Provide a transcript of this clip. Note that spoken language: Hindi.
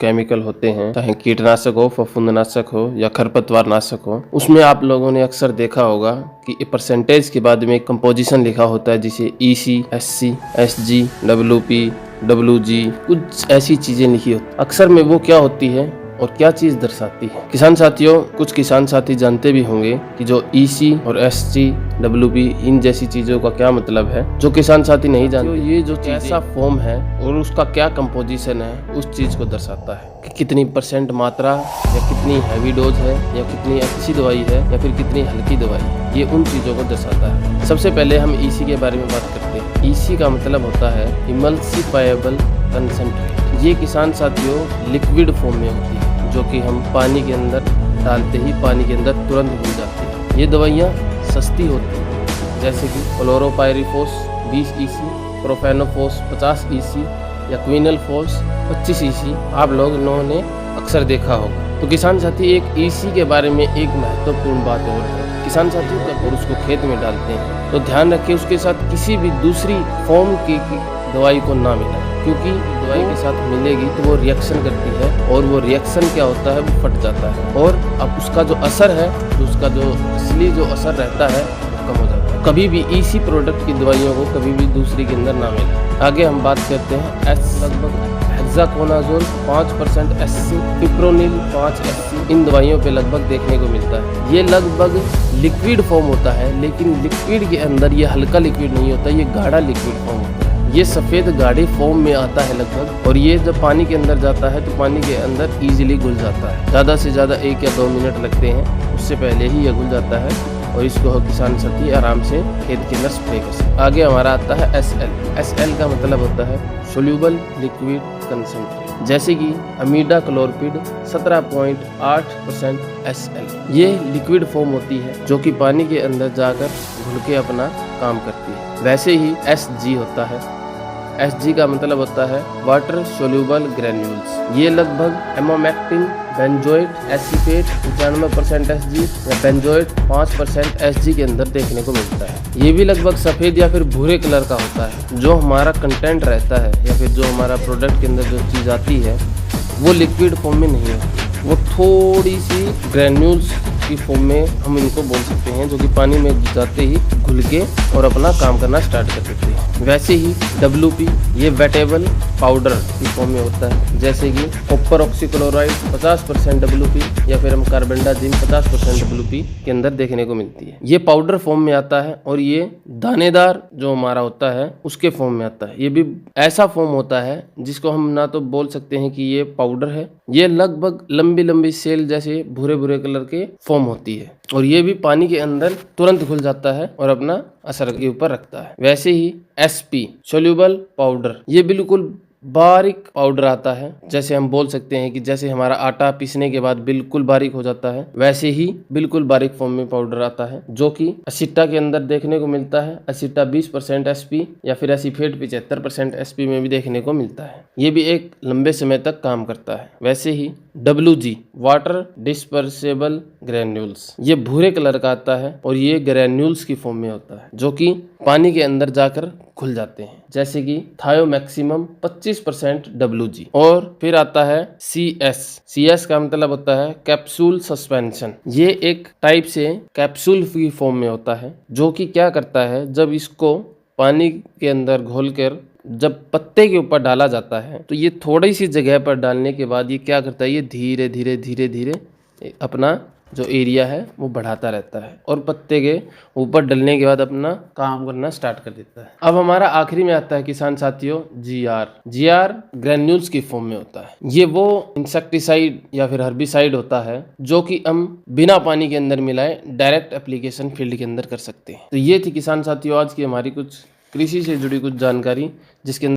केमिकल होते हैं, चाहे कीटनाशक हो, फफूंदनाशक हो या खरपतवार नाशक हो, उसमें आप लोगों ने अक्सर देखा होगा कि परसेंटेज के बाद में कंपोजिशन लिखा होता है, जिसे EC, SC, SG, WP, WG, कुछ ऐसी चीजें लिखी होती। अक्सर में वो क्या होती है और क्या चीज दर्शाती है? किसान साथियों, कुछ किसान साथी जानते भी होंगे कि जो EC और SG, WP इन जैसी चीजों का क्या मतलब है। जो किसान साथी नहीं जानते, ये जो ऐसा फॉर्म है और उसका क्या कंपोजिशन है, उस चीज को दर्शाता है कि कितनी परसेंट मात्रा या कितनी हैवी डोज है या कितनी अच्छी दवाई है या फिर कितनी हल्की दवाई है। ये उन चीजों को दर्शाता है। सबसे पहले हम EC के बारे में बात करते हैं। EC का मतलब होता है इमल्सिफाइबल कंसंट्रेट। ये किसान साथियों लिक्विड फॉर्म में होती है, जो कि हम पानी के अंदर डालते ही पानी के अंदर तुरंत घुल जाती है। ये दवाइयाँ सस्ती होती हैं, जैसे कि क्लोरोपाइरीफॉस 20 EC, प्रोफेनोफॉस 50 EC या क्विनलफॉस 25 EC आप लोगों ने अक्सर देखा होगा। तो किसान साथी, एक EC के बारे में एक महत्वपूर्ण बात और है। किसान साथियों जब उसको खेत में डालते हैं तो ध्यान रखें उसके साथ किसी भी दूसरी फॉर्म की दवाई को ना मिलाएं, क्योंकि दवाई के साथ मिलेगी तो वो रिएक्शन करती है और वो रिएक्शन क्या होता है, वो फट जाता है और अब उसका जो असर है, उसका जो असली जो असर रहता है वो कम हो जाता है। कभी भी EC प्रोडक्ट की दवाइयों को कभी भी दूसरी के अंदर ना मिले। आगे हम बात करते हैं लगभग हेक्साकोनाजोल 5% SC, फिप्रोनिल 5 SC इन दवाइयों पे लगभग देखने को मिलता है। ये लगभग लिक्विड फॉर्म होता है, लेकिन लिक्विड के अंदर ये हल्का लिक्विड नहीं होता, ये गाढ़ा लिक्विड फॉर्म होता है। ये सफ़ेद गाढ़े फॉर्म में आता है लगभग, और ये जब पानी के अंदर जाता है तो पानी के अंदर इजीली घुल जाता है। ज़्यादा से ज़्यादा 1 या 2 मिनट लगते हैं, उससे पहले ही ये घुल जाता है और इसको किसान साथी आराम से खेत के अंदर स्प्रे कर सकते हैं। आगे हमारा आता है SL का मतलब होता है सोल्यूबल लिक्विड कंसंट्रेट, जैसे कि अमीडा क्लोरपिड 17.8% SL। ये लिक्विड फॉर्म होती है जो कि पानी के अंदर जाकर घुल के अपना काम करती है। वैसे ही SG होता है। SG का मतलब होता है वाटर सोल्यूबल ग्रेन्यूल्स। ये लगभग एमोमेक्टिन, बेंजोएट एसीटेट 95% SG या बेंजोएट 5% SG के अंदर देखने को मिलता है। ये भी लगभग सफ़ेद या फिर भूरे कलर का होता है। जो हमारा कंटेंट रहता है या फिर जो हमारा प्रोडक्ट के अंदर जो चीज़ आती है वो लिक्विड फॉर्म में नहीं होती, वो थोड़ी सी ग्रेन्यूल्स की फॉर्म में हम इनको बोल सकते हैं, जो कि पानी में जाते ही घुल के और अपना काम करना स्टार्ट कर देते हैं। वैसे ही WP ये वेटेबल पाउडर की फॉर्म में होता है, जैसे कि कॉपर ऑक्सीक्लोराइड 50% WP या फिर हम कार्बेंडाजिम 50% WP के अंदर देखने को मिलती है। ये पाउडर फॉर्म में आता है और ये दानेदार जो हमारा होता है उसके फॉर्म में आता है। ये भी ऐसा फॉर्म होता है जिसको हम ना तो बोल सकते हैं कि ये पाउडर है, ये लगभग लंबी लंबी सेल जैसे भूरे भूरे कलर के फॉर्म होती है और ये भी पानी के अंदर तुरंत घुल जाता है और अपना असर के ऊपर रखता है। वैसे ही SP सोल्यूबल पाउडर, ये बिल्कुल बारीक पाउडर आता है, जैसे हम बोल सकते हैं कि जैसे हमारा आटा पीसने के बाद बिल्कुल बारीक हो जाता है, वैसे ही बिल्कुल बारीक फॉर्म में पाउडर आता है, जो कि असिटा के अंदर देखने को मिलता है। असिटा 20% SP या फिर एसीफेट 75% SP में भी देखने को मिलता है। ये भी एक लंबे समय तक काम करता है। वैसे ही WG वाटर डिस्पर्सेबल ग्रेन्यूल्स, ये भूरे कलर का आता है और ये ग्रेन्यूल्स की फॉर्म में होता है, जो कि पानी के अंदर जाकर खुल जाते हैं, जैसे कि थायोमैक्सिमम 25% WG। और फिर आता है CS का मतलब होता है कैप्सूल सस्पेंशन। ये एक टाइप से कैप्सूल की फॉर्म में होता है, जो कि क्या करता है, जब इसको पानी के अंदर घोलकर जब पत्ते के ऊपर डाला जाता है तो ये थोड़ी सी जगह पर डालने के बाद ये क्या करता है, ये धीरे धीरे धीरे धीरे अपना जो एरिया है वो बढ़ाता रहता है और पत्ते के ऊपर डलने के बाद अपना काम करना स्टार्ट कर देता है। अब हमारा आखिरी में आता है किसान साथियों GR ग्रेन्यूल्स की फॉर्म में होता है। ये वो इंसेक्टिसाइड या फिर हर्बिसाइड होता है जो कि हम बिना पानी के अंदर मिलाए डायरेक्ट एप्लीकेशन फील्ड के अंदर कर सकते हैं। तो ये थी किसान साथियों आज की हमारी कुछ कृषि से जुड़ी कुछ जानकारी, जिसके